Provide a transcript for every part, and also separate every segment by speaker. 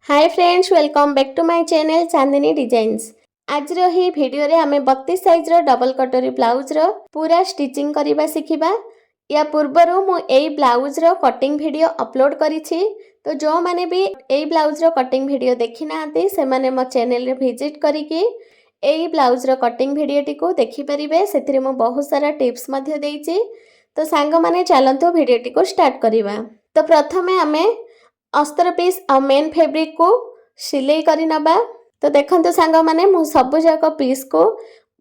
Speaker 1: Hi friends, welcome back to my channel Chandni Designs. आज ही video रे हमें 32 साइज रो डबल कटोरी ब्लाउज रो पूरा स्टिचिंग करबा सिखिबा। या पूर्वरु मु एई ब्लाउज रो कटिंग वीडियो अपलोड करिछि, तो जो माने भी एई ब्लाउज रो कटिंग वीडियो देखि नांती से माने मो चैनल रे विजिट करिकि एई ब्लाउज रो कटिंग वीडियो टिको देखि परिबे। सेथिरे मु बहुत सारा टिप्स मध्ये देइछि, तो सांग माने चलंतु वीडियो टिको स्टार्ट करिबा। तो प्रथमे हमें अस्तर पीस आ मेन फैब्रिक को सिलाई करी नबा। तो देखंतु सांग माने मु सबु जाक पीस को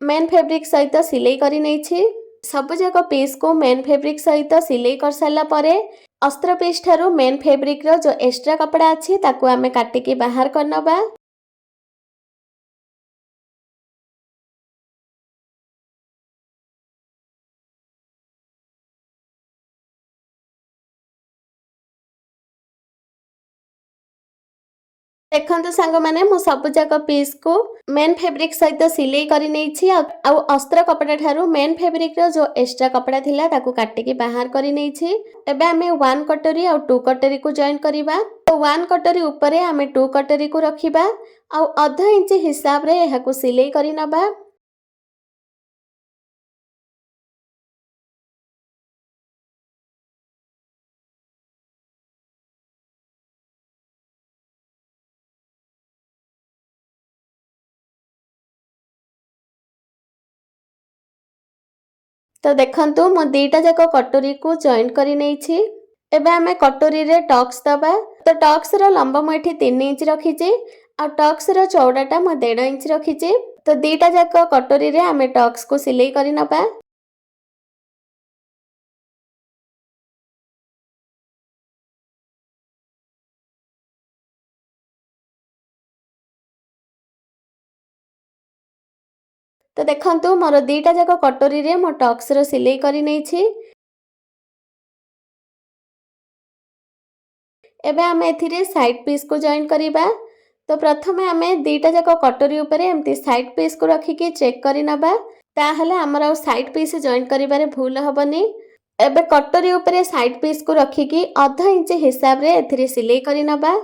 Speaker 1: मेन फैब्रिक सहित सिलाई करी नैछि। सबु जाक पीस को मेन फैब्रिक सहित सिलाई कर साला परे अस्तर पीस ठारू मेन फैब्रिक रो जो एक्स्ट्रा कपड़ा अछि ताकू हमें काटिकी बाहर कर नबा। देखंतु सांग माने मु सबु जाक पीस को मेन फैब्रिक सहित सिलाई करी नैछि। आ अस्त्र कपड़ा ठारू मेन फैब्रिक रो जो एक्स्ट्रा कपड़ा थिला ताकू काटिकी बाहर करी नैछि। एबे हमें 1 कटोरी और 2 कटोरी को जॉइन करिबा। तो 1 कटोरी ऊपर हमें 2 कटोरी को रखिबा आ आधा इंच हिसाब रे एहा को सिलाई करी नबा। तो देखंतु मो दीटा जाक कटोरी को जॉइन करी नैछि। एबे हमें कटोरी रे टक्स दबा। तो टक्स रो लंबा मु एठी 3 इंच रखिछि आ टक्स रो चौड़ाटा मु 1.5 इंच रखिछि। तो दीटा जाक कटोरी रे हमें टक्स को सिलाई करी नबा। तो देखंतु मोर दीटा जाक कटोरी रे मो टक्स रो सिलाई करी नैछि। एबे हमें एथिरे साइड पीस को जॉइन करिबा। तो प्रथमे हमें दीटा जाक कटोरी ऊपरे एम्ति साइड पीस को रखिकी चेक करी नबा। ताहले हमरा साइड पीस जॉइन करिबारे भूल हबनी। एबे कटोरी ऊपरे साइड पीस को रखिकी आधा इंच हिसाब रे एथिरे सिलाई करी नबा।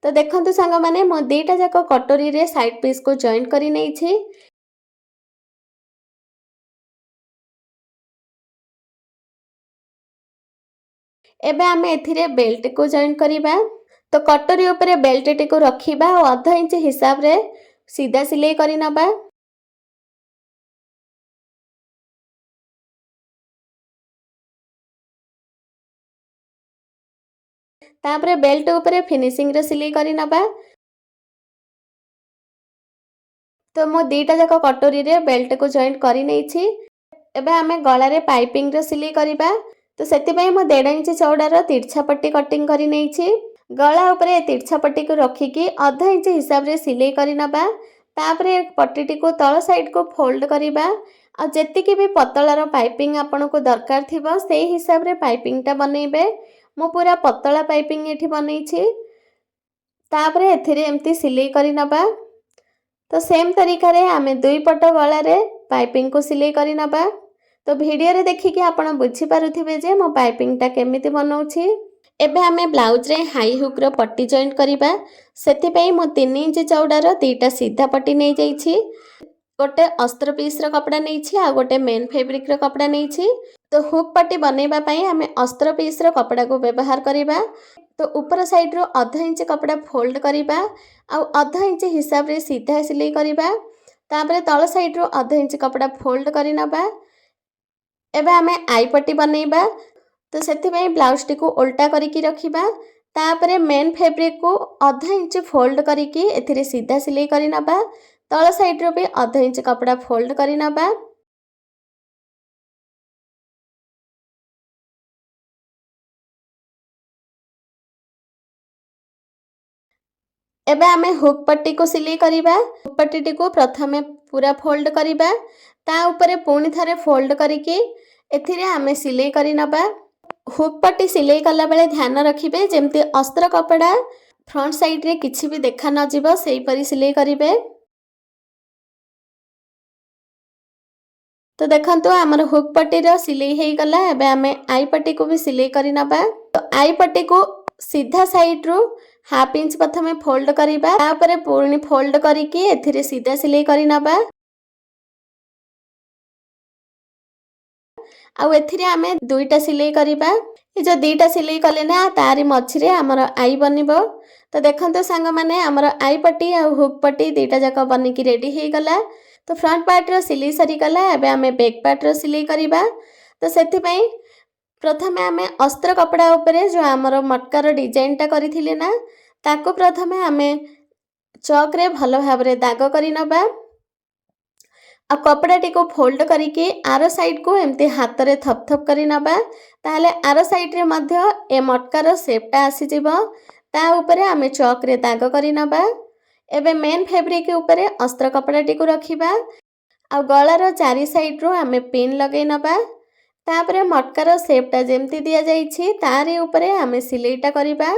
Speaker 1: तो देखंतु सांग माने मो दीटा जाक कटोरी रे साइड पीस को जॉइन करी नैछि। एबे हमें एथिरे बेल्ट को जॉइन करिबा। तो कटोरी ऊपरे बेल्ट टी को रखिबा और आधा इंच हिसाब रे सीधा सिलाई करी नबा। तापरे बेल्ट ऊपरे फिनिशिंग रे सिलाई करी नबा। तो मो दीटा जाक कटोरी रे बेल्ट को जॉइन करी नैछि। एबे हमें गला रे पाइपिंग रे सिलाई करिबा। तो सेति पई मो 1.5 इंच चौड़ार तिरछा पट्टी कटिंग करी नैछि। गला ऊपरे तिरछा पट्टी को रखिकी आधा इंच हिसाब रे सिलाई करी नबा। तापरे पट्टी को तळ साइड को फोल्ड करिबा। आ जेतिकी भी पतळार पाइपिंग आपन को दरकार थिबो सेही हिसाब रे पाइपिंग टा बनेइबे। मो पूरा पतळा पाइपिंग एठी बनेइछि। तापरे एथिरे एम्ति सिलाई करी नबा। तो सेम तरीका रे आमे दुई पट गला रे पाइपिंग को सिलाई करी नबा। तो वीडियो रे देखिकी आपण बुझी पारुथिबे जे मो पाइपिंग टा केमिति बनौछि। एबे हमें ब्लाउज रे हाई हुक रो पट्टी जॉइन करिबा। सेति पई मो 3 इंच चौड़ार दीटा सीधा पट्टी नै जाइछि। गोटे अस्त्र पीस रो कपड़ा नैछि आ गोटे मेन फैब्रिक रो कपड़ा नैछि। तो हुक पट्टी बनेबा पई हमें अस्त्र पीस रो कपड़ा को व्यवहार करिबा। तो ऊपर साइड रो आधा इंच कपड़ा फोल्ड करिबा आ आधा इंच हिसाब रे सीधा सिलाई करिबा। तापरे तळ साइड रो आधा इंच कपड़ा फोल्ड करि नबा। एबे हमें आई पट्टी बनेइबा। तो सेति पई ब्लाउज टी को उल्टा करिकी रखिबा। तापरे मेन फैब्रिक को आधा इंच फोल्ड करिकी एथिरे सीधा सिलाई करि नबा। तळ साइड रो भी आधा इंच कपड़ा फोल्ड करि नबा। एबे हमें हुक पट्टी को सिलाई करिबा। हुक पट्टी टी को प्रथमे पूरा फोल्ड करिबा। ता ऊपरे पुणी थारे फोल्ड करिकी एथिरे हमें सिलाई करि नबा। हुक पट्टी सिलाई कला बेले ध्यान रखिबे जेमति अस्त्र कपड़ा फ्रंट साइड रे किछि भी देखा न जिवो सेही परी सिलाई करिबे। तो देखंतु हमर हुक पट्टी रो सिलाई हे गला। एबे हमें आई पट्टी को भी सिलाई करि नबा। तो आई पट्टी को सीधा साइड रू हाफ इंच प्रथमे फोल्ड करिबा, तापरे पुणी फोल्ड करिकि एथिरे सीधा सिलाई करि नबा। आउ एथिरे आमे दुईटा सिलाई करिबा। ए जो दुईटा सिलाई कले ना तारी मझिरे हमर आई बनिबो। तो देखंतु सांग माने हमर आई पट्टी आ हुक पट्टी दुईटा जाक बनिकी रेडी हे गला। तो फ्रंट पार्ट रो सिलाई सरी गला। एबे आमे बैक पार्ट रो सिलाई करिबा। तो सेति पई प्रथमे आमे अस्त्र कपड़ा उपरे जो हमर मटकार डिजाइन टा करिथिले ना ताको प्रथमे आमे चौक रे भलो भाबरे दाग करि नबा। आ कपड़ाटी को फोल्ड करिके आरो साइड को एमती हाथ रे थप थप करि नबा। ताहले आरो साइड रे मध्य ए मटकार शेप टा आसी जिवो। ता ऊपरे आमे चौक रे दाग करि नबा। एबे मेन फैब्रिक ऊपरे अस्त्र कपड़ाटी को रखिबा। आ गळार चारि साइड रो आमे पिन लगै नबा। तापरे मटकार शेप टा जेमती दिया जाइछि तारी ऊपरे आमे सिलाईटा करिबा।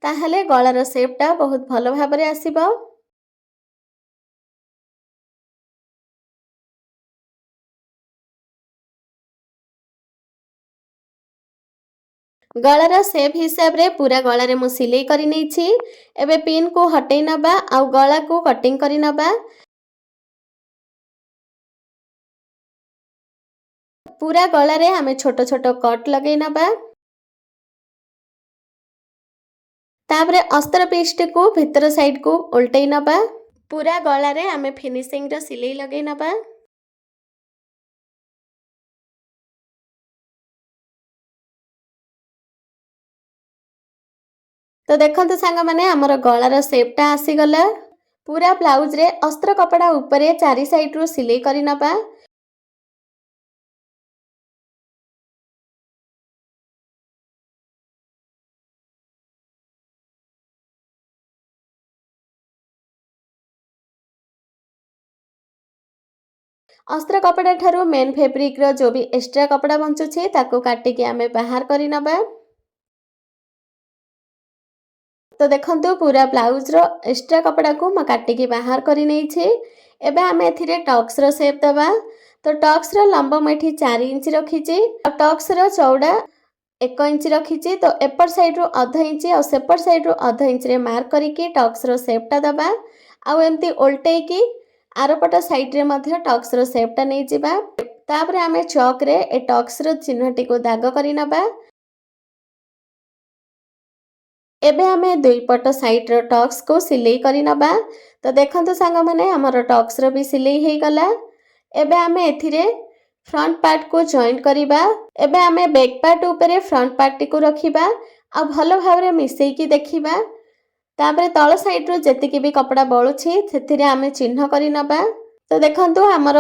Speaker 1: ताहले गळार शेप टा बहुत भलो भाबरे आसीबो। गळार शेप हिसाब रे पूरा गळारे मु सिलाई करि नैछि। एबे पिन को हटै नबा आ गळा को कटिंग करि नबा। पूरा गळारे आमे छोटो छोटो कट लगै नबा। तापरे अस्त्र पीस को भितर साइड को उल्टै नबा। पूरा गळारे आमे फिनिशिंग रो सिलाई लगै नबा। तो देखंतु सांग माने हमर गळार शेप टा आसी गला। पूरा ब्लाउज रे अस्त्र कपड़ा ऊपरे चारि साइड रो सिलाई करि नबा। अस्त्र कपड़ा ठारू मेन फैब्रिक रो जो भी एक्स्ट्रा कपड़ा बंचुछि ताको काटिके आमे बाहर करि नबा। तो देखंतु पूरा ब्लाउज रो एक्स्ट्रा कपड़ा को म काटिके बाहर करि नैछि। एबे आमे एथिरे टक्स रो शेप दबा। तो टक्स रो लंब म एठी 4 इंच रखिछि। आ टक्स रो चौड़ा 1 इंच रखिछि। तो एपर साइड रो आधा इंच और सेपर साइड रो आधा इंच रे मार्क करिके टक्स रो शेप टा दबा। आ एमती उल्टेकी आरपट साइड रे मध्य टक्स रो शेप टा नै जिबा। तापरे आमे चौक रे ए टक्स रो चिन्हटी को दाग करि नबा। एबे आमे दुई पट साइड रो टक्स को सिलाई करि नबा। तो देखंतु सांग माने हमर टक्स रो भी सिलाई हे गला। एबे आमे एथिरे फ्रंट पार्ट को जॉइंट करिबा। एबे आमे बैक पार्ट ऊपरे फ्रंट पार्ट को रखिबा। आ भलो भाबरे मिसेई की देखिबा। तापरे तळ साइड रो जेतिकी भी कपड़ा बळुछि सेथिरे आमे चिन्ह करि नबा। तो देखंतु हमर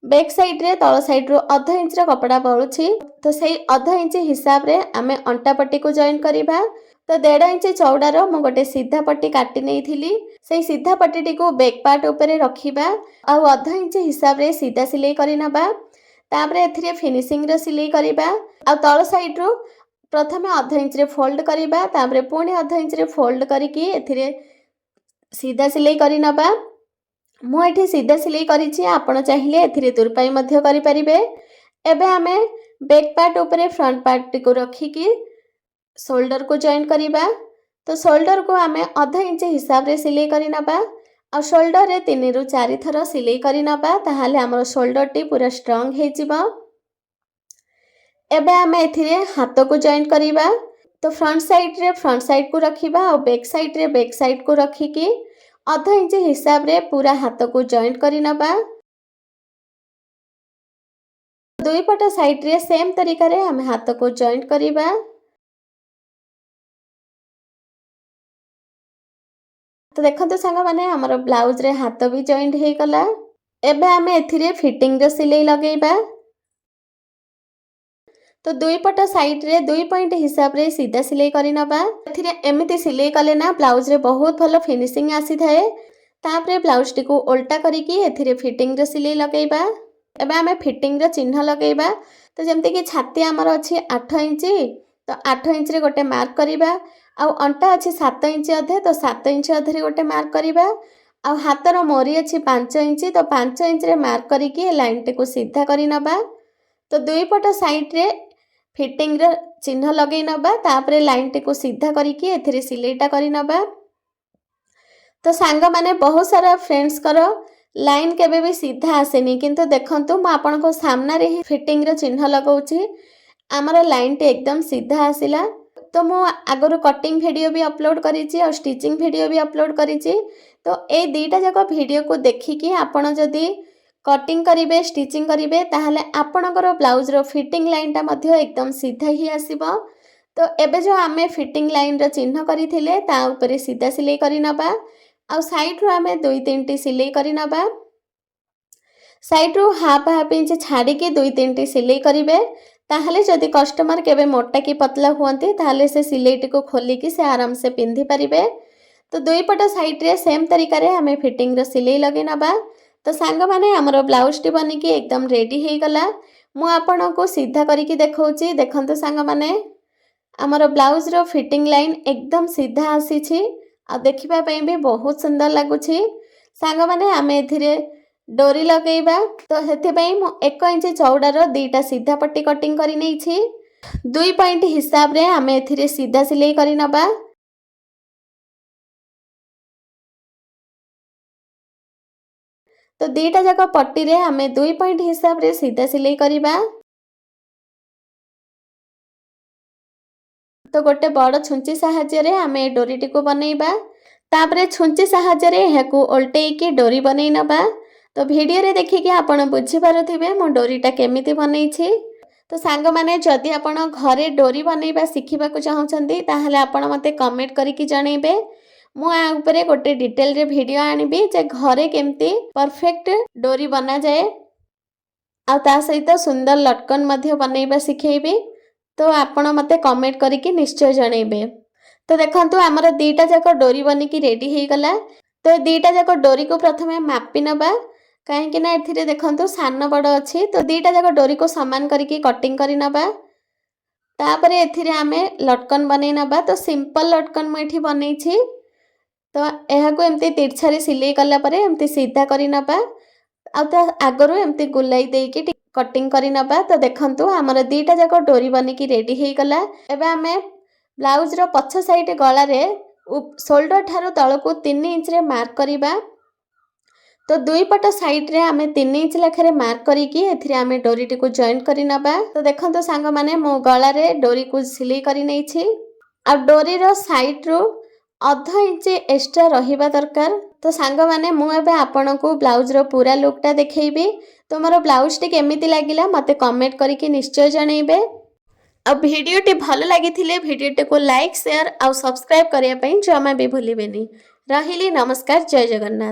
Speaker 1: बैक साइड रे तळ साइड रो आधा इंच रो कपड़ा बळुछि। तो सेही आधा इंच हिसाब रे आमे अंटा पट्टी को जॉइन करिबा। तो 1.5 इंच चौड़ार मु गोटे सीधा पट्टी काटी नैथिली। सेही सीधा पट्टीटी को बैक पार्ट ऊपरे रखिबा। आ आधा इंच हिसाब रे सीधा सिलाई करि नबा। तापरे एथिरे फिनिशिंग रो सिलाई करिबा। आ तळ साइड रो प्रथमे आधा इंच रे फोल्ड करिबा। तापरे पुणी आधा इंच रे फोल्ड करिकि एथिरे सीधा सिलाई करि नबा। मु एठी सीधा सिलाई करिछि। आपण चाहिले एथिरे तुरपाई मध्य करि परिबे। एबे आमे बैक पार्ट ऊपरे फ्रंट पार्ट को रखिकि शोल्डर को जॉइन करिबा। तो शोल्डर को आमे आधा इंच हिसाब रे सिलाई करि नबा। आ शोल्डर रे 3 रु 4 थर सिलाई करि नबा। ताहाले हमर शोल्डर टी पूरा स्ट्रांग हे जिवो। एबे आमे एथिरे हाथ को जॉइन करिबा। तो फ्रंट साइड को रखिबा और बैक साइड को रखिकि आधा इंच हिसाब रे पूरा हाथ को जॉइन करि नबा। दुई पट साइड रे सेम तरीका रे हम हाथ को जॉइन करिबा। तो देखंतु सांग माने हमर ब्लाउज रे हाथ भी जॉइंट हे गला। एबे आमे एथिरे फिटिंग रो सिलाई लगेइबा। तो दुई पट साइड रे 2 पॉइंट हिसाब रे सीधा सिलाई करि नबा। एथिरे एमिति सिलाई कले ना ब्लाउज रे बहुत भलो फिनिशिंग आसी थाए। तापरे ब्लाउज टी को उल्टा करिकि एथिरे फिटिंग रो सिलाई लगेइबा। एबे आमे फिटिंग रो चिन्ह लगेइबा। तो जेमति कि छाती हमर अछि 8 इंच। तो 8 इंच रे गोटे मार्क करिबा। आ अंटा अछि 7 इंच अधे। तो 7 इंच अधे रे गोटे मार्क करिबा। आ हातर मोरी अच्छी 5 इंच तो 5 इंच रे मार्क करिकी लाइन टी को सीधा करी नबा। तो दुई पट साइड रे फिटिंग रे चिन्ह लगे नबा तापरे लाइन टी को सीधा करिकी एथिरे सिलेइटा करी नबा। तो सांग माने बहुत सारा फ्रेंड्स करो लाइन केबे भी सीधा आसेनी किंतु देखंतु मु आपन को सामना रे ही फिटिंग रे चिन्ह लगाउची आमर लाइन टी एकदम सीधा आसिला। तो मु आगरु कटिंग वीडियो भी अपलोड करिची और स्टिचिंग वीडियो भी अपलोड करिची। तो ए दीटा जाक वीडियो को देखिकी आपण जदी कटिंग करिवे स्टिचिंग करिवे ताहले आपणकर ब्लाउज रो फिटिंग लाइन टा मध्ये एकदम सीधा ही आसीबो। तो एबे जो आमे फिटिंग लाइन रो चिन्ह करिथिले ता ऊपर सीधा सिलाई करि नबा आ साइड रो आमे 2-3 टी सिलाई करि नबा। साइड रो हाफ इंच छाड़ी के 2-3 टी सिलाई करिवे ताहले जदि कस्टमर केबे मोटा की पतला हुअंती ताहले से सिलाई टी को खोली की से आराम से पिंधि परिबे। तो दुई पट साइड रे सेम तरीका रे हमें फिटिंग रो सिलाई लगे नबा। तो सांग माने हमरो ब्लाउज टी बनी की एकदम रेडी हे गला। मु आपन को सीधा करी की देखौची देखंतु सांग माने हमरो ब्लाउज रो फिटिंग लाइन एकदम सीधा आसी छी आ देखिबा पई भी बहुत सुंदर लागुची। सांग माने हमें एथिरे डोरी लगेइबा तो हेथि पई मु 1 इंच चौड़ार दीटा सीधा पट्टी कटिंग करी नै छी। 2 पॉइंट हिसाब रे हमें एथिरे सीधा सिलाई करी नबा। तो दीटा जाक पट्टी रे हमें 2 पॉइंट हिसाब रे सीधा सिलाई करिबा। तो गोटे बड़ छुंची साहाय्य रे हमें डोरी टी को बनेइबा तापरे छुंची साहाय्य रे हेकु उल्टेई की डोरी बनेइ नबा। तो वीडियो रे देखि कि आपण बुझी पारुथिबे मो डोरीटा केमिति बनेइ छी। तो सांग माने जदि आपण घरे डोरी बनेइबा सिखिबा को चाहउछंती ताहले आपण मते कमेंट करी कि जणेबे। मु आ ऊपर गोटे डिटेल रे वीडियो आनिबी जे घरे केमती परफेक्ट डोरी बना जाए आ ता सहित सुंदर लटकन मध्ये बनेइबा सिखेइबी। तो आपण मते कमेंट करी कि निश्चय जणेबे। तो देखंतु हमर दीटा जाक डोरी बनी की रेडी हे गला। तो दीटा जाक डोरी को प्रथमे मापी नबा कहीं कि ना एथिरे देखंतु सान बड़ अछि। तो दीटा जाक डोरी को समान करिकी कटिंग करी नबा तापरे एथिरे आमे लटकन बनै नबा। तो सिंपल लटकन मु एठी बनै छी। तो एहा को एमती तिरछारी सिलाई कला परे एमती सीधा करी नबा आ ता आगरु एमती गुलाई देई की कटिंग करी नबा। तो देखंतु हमर दीटा जाक डोरी बनी की रेडी हे गला। एबे आमे ब्लाउज रो पछ साइड गला रे शोल्डर ठारो तळको 3 इंच रे मार्क करिबा। तो दुई पट साइड रे आमे 3 इंच लेखरे मार्क करी की एथिरे आमे डोरी टी को जॉइंट करी नबा। तो देखंतु सांग माने मो गला रे डोरी को सिलाई करी नै छी आ डोरी रो साइड रो आधा इंच एक्स्ट्रा रहिबा दरकार। तो सांग माने मु एबे आपन को ब्लाउज रो पूरा लुक टा देखैबी। तो मोर ब्लाउज टी केमिति लागिला मते कमेंट करी कि निश्चय जणेबे। आ वीडियो टी भल लागिथिले वीडियो टी को लाइक शेयर आ सब्सक्राइब करिया पई जमा भी भूलिबेनी। रहिली नमस्कार जय जगन्नाथ।